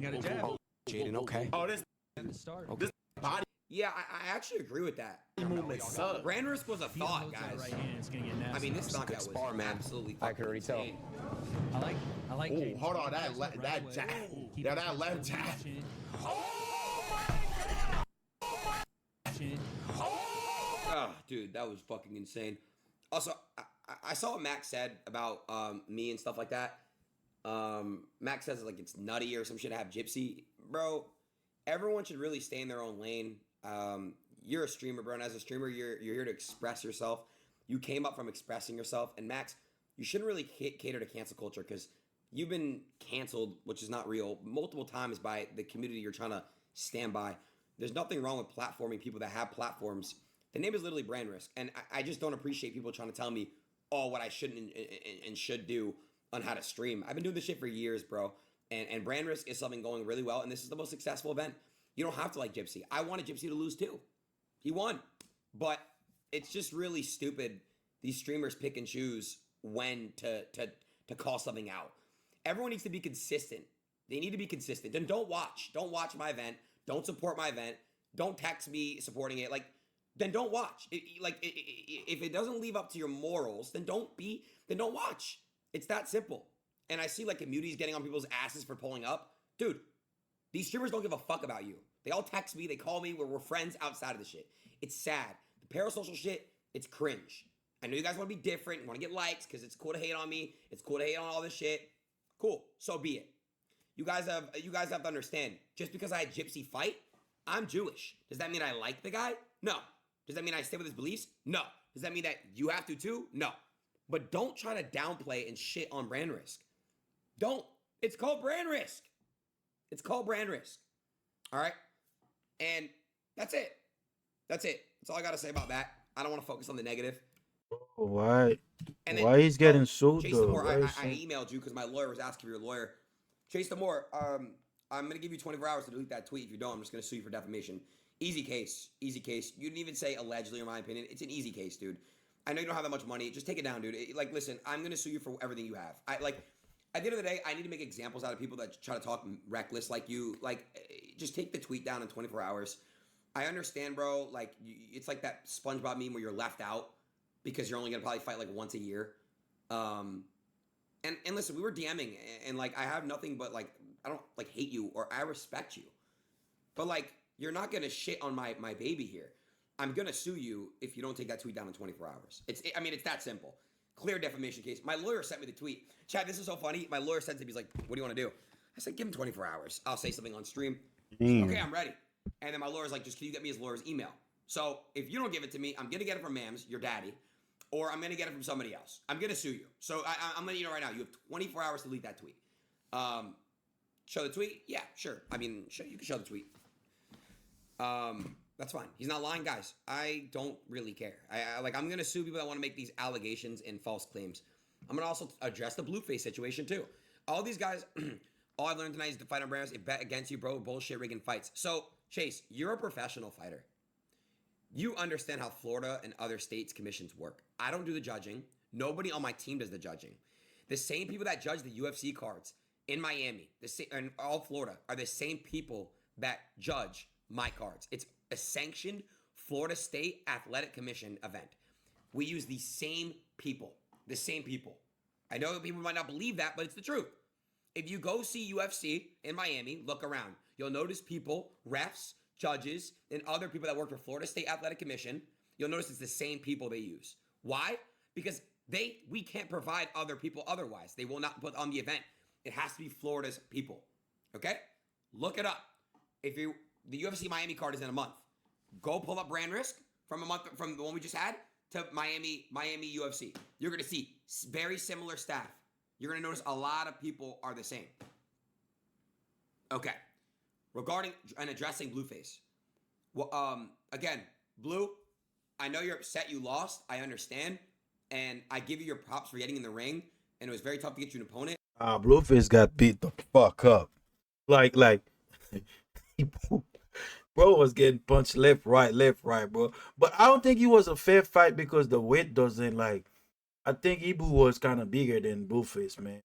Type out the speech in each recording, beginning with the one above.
Got a jab. Jaden, okay. Oh, this Start. this body Yeah, I actually agree with that. movement sucks. Brandrisk was a thought, Guys. guys. Right hand, it's gonna get nasty. I mean, this knockout was spar, man. absolutely I could already tell. insane. I like. Ooh, Jaden. hold on, that Right jab. away. Keep Yeah, it that close left to the jab. chin. Oh, dude, that was fucking insane. Also, I saw what Max said about me and stuff like that. Max says like it's nutty or some shit to have Gypsy. Bro, everyone should really stay in their own lane. You're a streamer, bro, and as a streamer, you're here to express yourself. You came up from expressing yourself. And Max, you shouldn't really cater to cancel culture because you've been canceled, which is not real, multiple times by the community you're trying to stand by. There's nothing wrong with platforming people that have platforms. The name is literally brand risk. And I just don't appreciate people trying to tell me, oh, what I shouldn't and should do on how to stream. I've been doing this shit for years, bro. And brand risk is something going really well. And this is the most successful event. You don't have to like Gypsy. I wanted Gypsy to lose too. He won. But it's just really stupid. These streamers pick and choose when to call something out. Everyone needs to be consistent. They need to be consistent. Then don't watch. Don't watch my event. Don't support my event. Don't text me supporting it. Like, then don't watch. If it doesn't live up to your morals, then don't watch. It's that simple. And I see like communities getting on people's asses for pulling up. Dude, these streamers don't give a fuck about you. They all text me. They call me. We're friends outside of the shit. It's sad. The parasocial shit, it's cringe. I know you guys want to be different, want to get likes because it's cool to hate on me. It's cool to hate on all this shit. Cool. So be it. You guys have to understand. Just because I had Gypsy fight, I'm Jewish. Does that mean I like the guy? No. Does that mean I stay with his beliefs? No. Does that mean that you have to too? No. But don't try to downplay and shit on brand risk. Don't. It's called brand risk. It's called brand risk. All right? And that's it. That's it. That's all I got to say about that. I don't want to focus on the negative. Why? And then, Why he's getting sued Chase though? DEMOOR, I emailed you because my lawyer was asking for your lawyer. Chase DEMOOR, I'm going to give you 24 hours to delete that tweet. If you don't, I'm just going to sue you for defamation. Easy case. Easy case. You didn't even say allegedly, in my opinion. It's an easy case, dude. I know you don't have that much money. Just take it down, dude. Like, listen, I'm going to sue you for everything you have. At the end of the day, I need to make examples out of people that try to talk reckless like you. Like, just take the tweet down in 24 hours. I understand, bro. Like, it's like that SpongeBob meme where you're left out because you're only going to probably fight like once a year. And listen, we were DMing and like, I have nothing but like, I don't like hate you or I respect you. But like, you're not going to shit on my baby here. I'm going to sue you if you don't take that tweet down in 24 hours. It's that simple. Clear defamation case. My lawyer sent me the tweet. Chad, this is so funny. My lawyer sent it to me. He's like, what do you want to do? I said, give him 24 hours. I'll say something on stream. Okay, I'm ready. And then my lawyer's like, just can you get me his lawyer's email? So if you don't give it to me, I'm going to get it from Mams, your daddy, or I'm going to get it from somebody else. I'm going to sue you. So I'm letting you know right now, you have 24 hours to delete that tweet. Show the tweet? Yeah, sure. I mean, sure, you can show the tweet. That's fine. He's not lying, guys. I don't really care. I'm going to sue people that want to make these allegations and false claims. I'm going to also address the Blueface situation, too. All these guys, all I've learned tonight is to fight on brands. It bet against you, bro. Bullshit rigging fights. So, Chase, you're a professional fighter. You understand how Florida and other states' commissions work. I don't do the judging. Nobody on my team does the judging. The same people that judge the UFC cards in Miami and all Florida are the same people that judge my cards. It's a sanctioned Florida State Athletic Commission event. We use the same people. The same people. I know that people might not believe that, but it's the truth. If you go see UFC in Miami, look around. You'll notice people, refs, judges, and other people that work for Florida State Athletic Commission. You'll notice it's the same people they use. Why? Because we can't provide other people otherwise. They will not put on the event. It has to be Florida's people. Okay? Look it up. The UFC Miami card is in a month. Go pull up brand risk from the one we just had to Miami UFC. You're going to see very similar staff. You're going to notice a lot of people are the same. Okay. Regarding and addressing Blueface. Well, again, Blue, I know you're upset you lost. I understand. And I give you your props for getting in the ring. And it was very tough to get you an opponent. Blueface got beat the fuck up. Like, bro was getting punched left, right, bro. But I don't think it was a fair fight because the weight doesn't like. I think Ibu was kind of bigger than Blueface, man.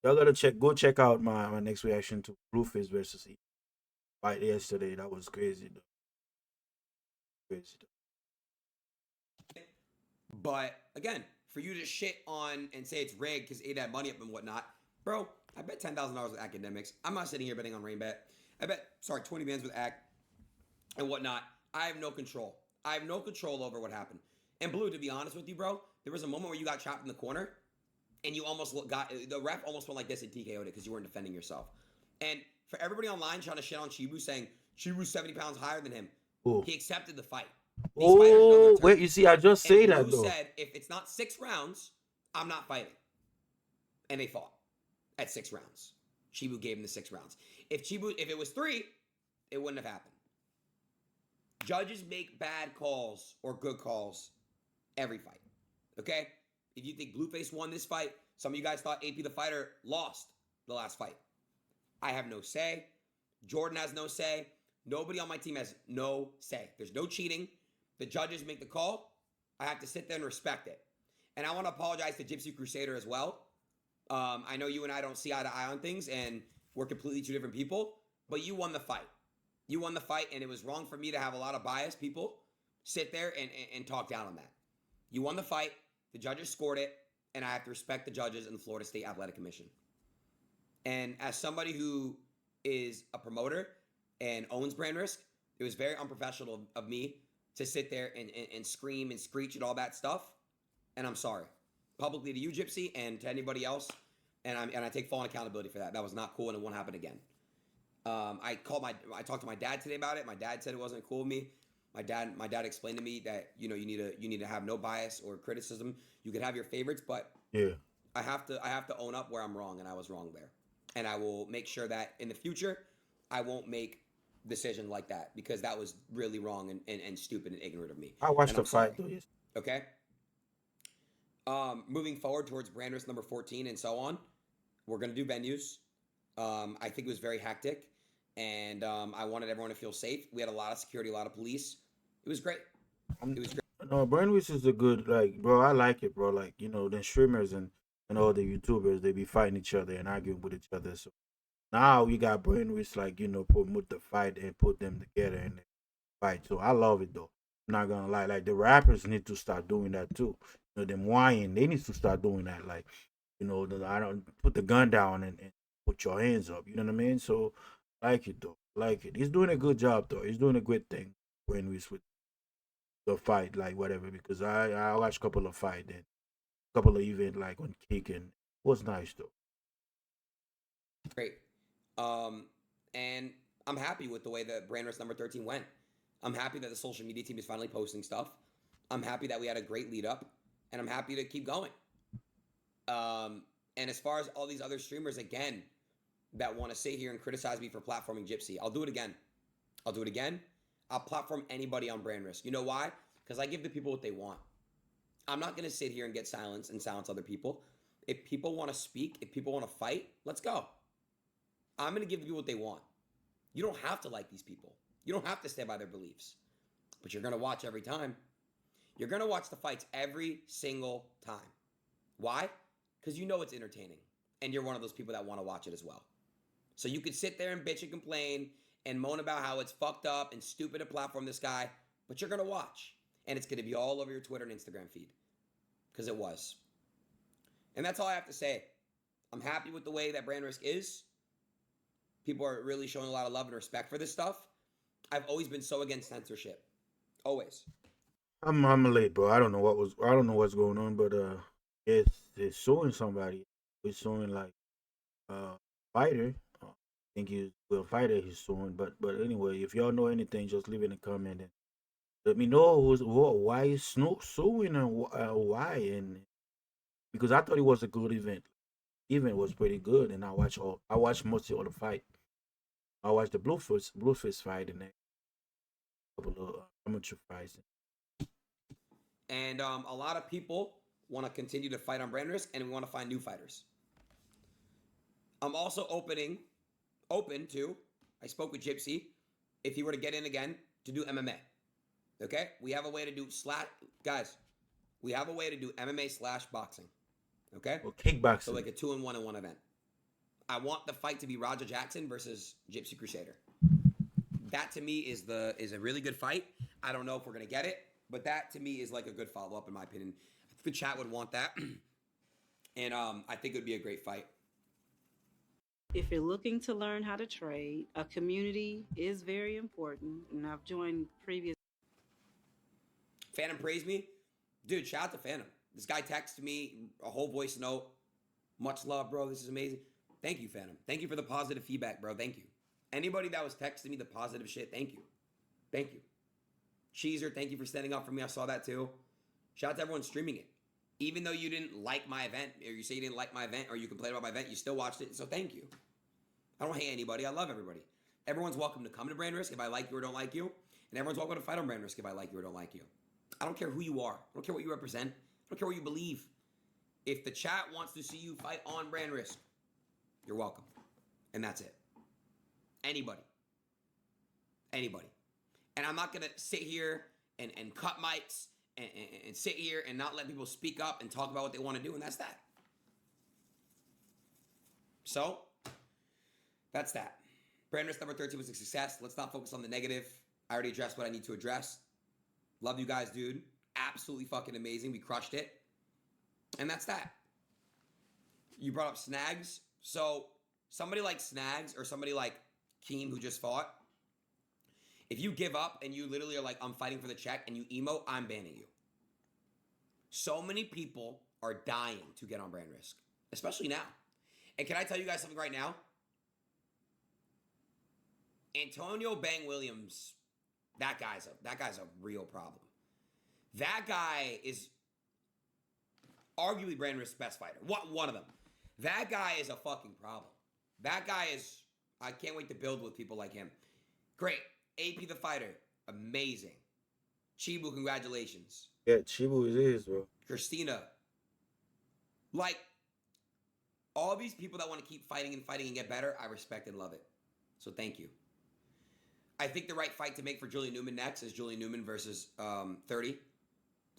Y'all gotta go check out my next reaction to Blueface versus E fight yesterday. That was crazy though. Crazy though. But again, for you to shit on and say it's rigged because it had money up and whatnot, bro, I bet $10,000 with academics. I'm not sitting here betting on Rainbet. I bet, sorry, 20 bands with Act and whatnot. I have no control. I have no control over what happened. And Blue, to be honest with you, bro, there was a moment where you got trapped in the corner and you almost got, the ref almost went like this and TKO'd it because you weren't defending yourself. And for everybody online trying to shit on Chibu saying Chibu's 70 pounds higher than him, Ooh. he accepted the fight. Oh, wait, you see, I just say that Blue though. said, if it's not 6 rounds, I'm not fighting. And they fought at 6 rounds. Chibu gave him the 6 rounds. If it was 3, it wouldn't have happened. Judges make bad calls or good calls every fight. Okay? If you think Blueface won this fight, some of you guys thought AP the Fighter lost the last fight. I have no say. Jordan has no say. Nobody on my team has no say. There's no cheating. The judges make the call. I have to sit there and respect it. And I want to apologize to Gypsy Crusader as well. I know you and I don't see eye to eye on things, and we're completely 2 different people, but you won the fight. You won the fight, and it was wrong for me to have a lot of biased people sit there and talk down on that. You won the fight. The judges scored it, and I have to respect the judges in the Florida State Athletic Commission. And as somebody who is a promoter and owns Brand Risk, it was very unprofessional of me to sit there and scream and screech and all that stuff. And I'm sorry. Publicly to you, Gypsy, and to anybody else. And I take full accountability for that. That was not cool, and it won't happen again. I talked to my dad today about it. My dad said it wasn't cool with me. My dad explained to me that you need to have no bias or criticism. You can have your favorites, but Yeah. I have to own up where I'm wrong, and I was wrong there. And I will make sure that in the future I won't make decisions like that because that was really wrong and stupid and ignorant of me. I watched And the I'm sorry. fight though. Yes. Okay. Moving forward towards brand risk number 14 and so on, we're gonna do venues. I think it was very hectic, and I wanted everyone to feel safe. We had a lot of security, a lot of police. It was great. It was great. No, Brainwish is a good, like, bro. I like it, bro. Like, you know, the streamers and all the YouTubers, they be fighting each other and arguing with each other. So now you got Brainwish, like, you know, promote the fight and put them together and fight. So I love it though. I'm not gonna lie. Like the rappers need to start doing that too. You know, them whining, they need to start doing that. Like, you know, I don't put the gun down and put your hands up. You know what I mean? So I like it though. Like it. He's doing a good job though. He's doing a good thing. Brainwish with the fight, like whatever, because I watched a couple of fight and a couple of event like on Kick and it was nice though. Great. And I'm happy with the way that brand risk number 13 went. I'm happy that the social media team is finally posting stuff. I'm happy that we had a great lead up, and I'm happy to keep going. And as far as all these other streamers, again, that want to sit here and criticize me for platforming Gypsy, I'll do it again. I'll do it again. I'll platform anybody on brand risk. You know why? Because I give the people what they want. I'm not going to sit here and get silence and silence other people. If people want to speak, if people want to fight, let's go. I'm going to give the people what they want. You don't have to like these people. You don't have to stand by their beliefs. But you're going to watch every time. You're going to watch the fights every single time. Why? Because you know it's entertaining. And you're one of those people that want to watch it as well. So you could sit there and bitch and complain and moan about how it's fucked up and stupid to platform this guy, but you're going to watch. And it's going to be all over your Twitter and Instagram feed. Because it was. And that's all I have to say. I'm happy with the way that brand risk is. People are really showing a lot of love and respect for this stuff. I've always been so against censorship. Always. I'm late, bro. I don't know what's going on, but it's suing somebody. It's suing like fighter. I think he's fighter he's suing, but anyway, if y'all know anything, just leave it in a comment and let me know why is suing and why, and because I thought it was a good event. Event was pretty good, and I watched most of the fight. I watched the Blueface fight and a couple of amateur fights. And a lot of people want to continue to fight on brand risk, and we want to find new fighters. I'm also open to, I spoke with Gypsy, if he were to get in again, to do MMA. Okay? We have a way to do guys, we have a way to do MMA/boxing. Okay? Well, kickboxing. So like a 2-in-1 in one event. I want the fight to be Roger Jackson versus Gypsy Crusader. That to me is a really good fight. I don't know if we're gonna get it, but that to me is like a good follow-up in my opinion. I think the chat would want that. And I think it would be a great fight. If you're looking to learn how to trade, a community is very important, and I've joined previous. Phantom praised me. Dude, shout out to Phantom. This guy texted me a whole voice note. Much love, bro. This is amazing. Thank you, Phantom. Thank you for the positive feedback, bro. Thank you. Anybody that was texting me the positive shit, thank you. Thank you. Cheezer, thank you for standing up for me. I saw that too. Shout out to everyone streaming it. Even though you didn't like my event, or you say you didn't like my event, or you complained about my event, you still watched it, so thank you. I don't hate anybody. I love everybody. Everyone's welcome to come to Brand Risk if I like you or don't like you. And everyone's welcome to fight on Brand Risk if I like you or don't like you. I don't care who you are. I don't care what you represent. I don't care what you believe. If the chat wants to see you fight on Brand Risk, you're welcome. And that's it. Anybody. Anybody. And I'm not going to sit here and cut mics and sit here and not let people speak up and talk about what they want to do, and that's that. So, that's that. Brand Risk number 13 was a success. Let's not focus on the negative. I already addressed what I need to address. Love you guys, dude. Absolutely fucking amazing. We crushed it. And that's that. You brought up Snags. So, somebody like Snags or somebody like Keem who just fought, if you give up and you literally are like, I'm fighting for the check, and you emote, I'm banning you. So many people are dying to get on Brand Risk, especially now. And can I tell you guys something right now? Antonio Bang Williams, that guy's a real problem. That guy is arguably Brand Risk's best fighter. One of them. That guy is a fucking problem. That guy is, I can't wait to build with people like him. Great. AP the fighter, amazing. Chibu, congratulations. Yeah, Chibu is, bro. Christina. Like, all these people that want to keep fighting and get better, I respect and love it. So thank you. I think the right fight to make for Julian Newman next is Julian Newman versus 30. I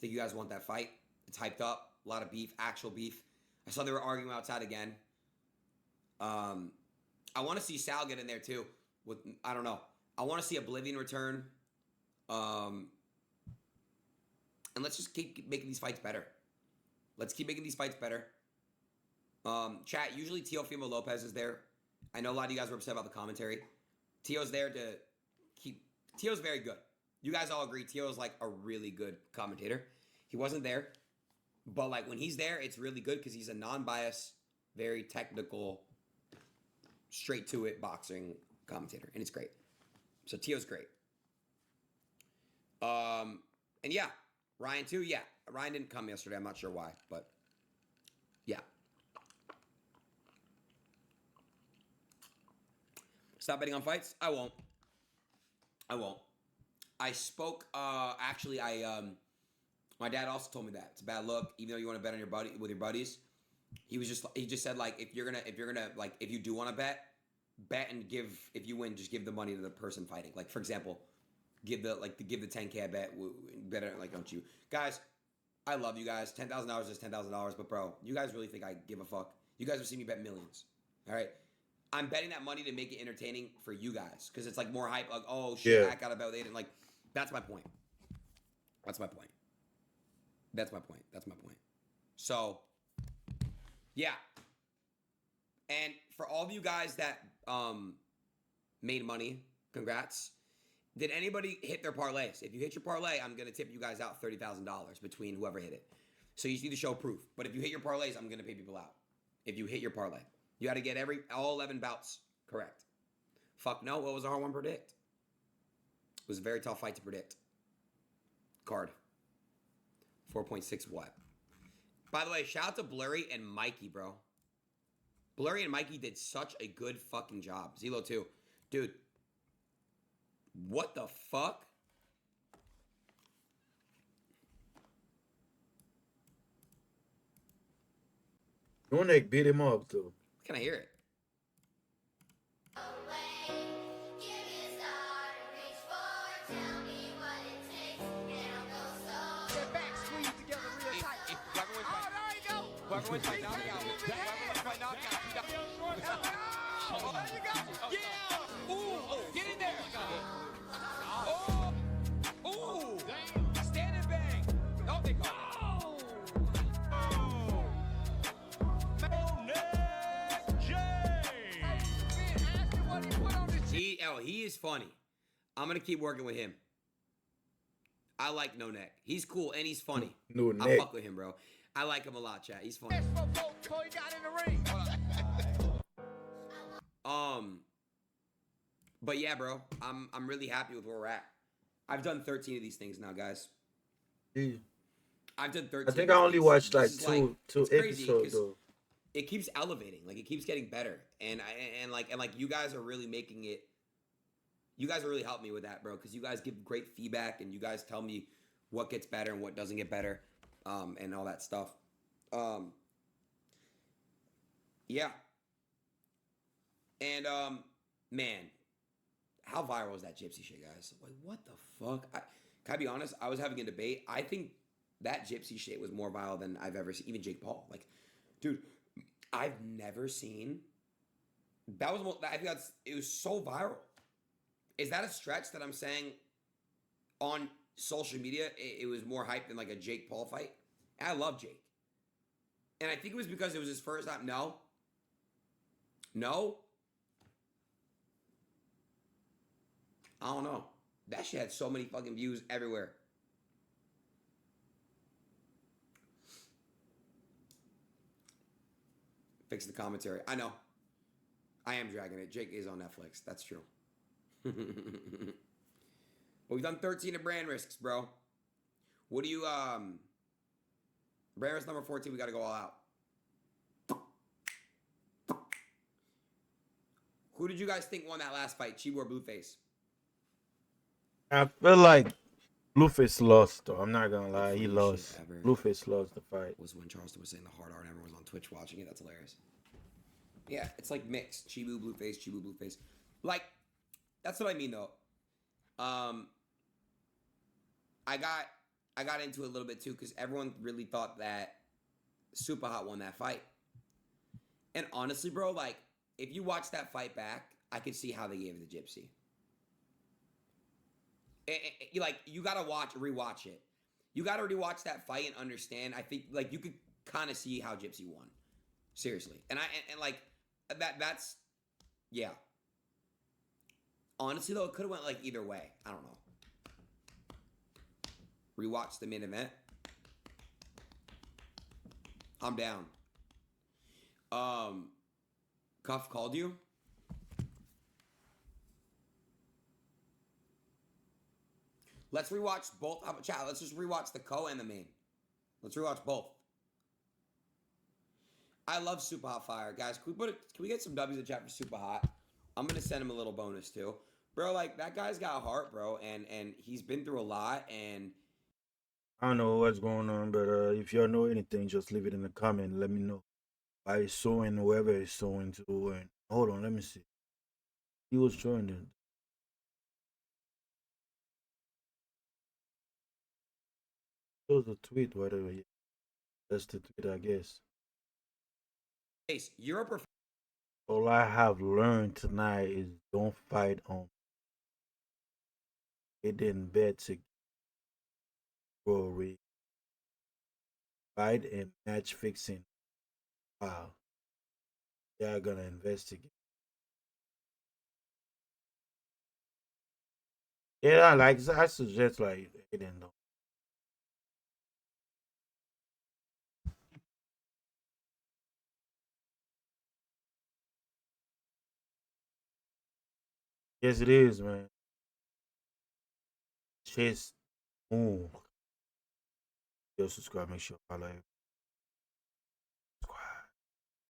think you guys want that fight. It's hyped up. A lot of beef, actual beef. I saw they were arguing outside again. I want to see Sal get in there too. With, I don't know. I want to see Oblivion return. And let's just keep making these fights better. Let's keep making these fights better. Chat, usually Teofimo Lopez is there. I know a lot of you guys were upset about the commentary. Teo's there to keep... Teo's very good. You guys all agree Teo's like a really good commentator. He wasn't there. But like when he's there, it's really good because he's a non-biased, very technical, straight-to-it boxing commentator. And it's great. So Teo's great. And yeah, Ryan too. Yeah, Ryan didn't come yesterday. I'm not sure why, but yeah. Stop betting on fights? I won't. I won't. I spoke. Actually, my dad also told me that it's a bad look. Even though you want to bet on your buddy with your buddies, he just said like if you're gonna like if you do want to bet and give, if you win, just give the money to the person fighting. Like for example, give the 10K I bet. Better like don't you guys? I love you guys. $10,000 is $10,000, but bro, you guys really think I give a fuck? You guys have seen me bet millions. All right. I'm betting that money to make it entertaining for you guys because it's like more hype. Like, oh shit, I got about it, and like that's my point. That's my point. That's my point. That's my point. So, yeah. And for all of you guys that made money, congrats. Did anybody hit their parlays? If you hit your parlay, I'm gonna tip you guys out $30,000 between whoever hit it. So you just need to show proof. But if you hit your parlays, I'm gonna pay people out. If you hit your parlay. You got to get all 11 bouts correct. Fuck no, what was a hard one to predict? It was a very tough fight to predict. Card. 4.6 what? By the way, shout out to Blurry and Mikey, bro. Blurry and Mikey did such a good fucking job. Zelo too. Dude. What the fuck? Unique beat him up too. Can I hear it? Oh, you got it. Yeah. Ooh, get in there. Oh. Ooh. Stand and bang. Oh, they call it. He is funny. I'm gonna keep working with him. I like No Neck. He's cool and he's funny. No I Neck. fuck with him, bro. I like him a lot, chat. He's funny. But yeah, bro. I'm really happy with where we're at. I've done 13 of these things now, guys. Yeah. I've done 13. I think I only watched like This is two it's crazy episodes 'cause though. it keeps elevating. Like it keeps getting better. And you guys are really making it. You guys are really helping me with that, bro, because you guys give great feedback and you guys tell me what gets better and what doesn't get better, and all that stuff. Yeah. And man, how viral is that gypsy shit, guys? Like, what the fuck? Can I be honest? I was having a debate. I think that gypsy shit was more viral than I've ever seen. Even Jake Paul. Like, dude, I've never seen. That was. I think it was so viral. Is that a stretch that I'm saying on social media it was more hype than like a Jake Paul fight? And I love Jake. And I think it was because it was his first time. No. I don't know. That shit had so many fucking views everywhere. Fix the commentary. I know. I am dragging it. Jake is on Netflix. That's true. But we've done 13 of brand risks, bro. What do you brand risk number 14, we gotta go all out. Who did you guys think won that last fight? Chibu or Blueface? I feel like Blueface lost though. I'm not gonna lie, he funniest lost. shit ever. Blueface lost the fight. Was when Charleston was saying the hard R and everyone was on Twitch watching it. That's hilarious. Yeah, it's like mixed. Chibu, Blueface. Like, that's what I mean though. I got into it a little bit too because everyone really thought that Super Hot won that fight. And honestly, bro, like, if you watch that fight back, I could see how they gave it to Gypsy. You gotta rewatch it. You gotta rewatch that fight and understand. I think like you could kind of see how Gypsy won. Seriously. And like that's yeah. Honestly though, it could have went like either way. I don't know. Rewatch the main event. I'm down. Cuff called you. Let's rewatch both. Chat, let's just rewatch the co and the main. Let's rewatch both. I love Super Hot Fire. Guys, can we get some W's in chat for Super Hot? I'm gonna send him a little bonus too. Bro, like that guy's got a heart, bro, and he's been through a lot, and I don't know what's going on, but if y'all know anything, just leave it in the comment. Let me know. Why he's suing whoever he's suing to. And hold on, let me see. He was showing it. Shows the tweet, whatever. Yeah. That's the tweet, I guess. Ace, you're a professional. All I have learned tonight is don't fight on. It didn't bet to glory. Fight and match fixing. Wow. They are gonna investigate. Yeah, like I suggest like it didn't know. Yes, it is, man. Chase. Ooh. Yo, subscribe. Make sure I follow.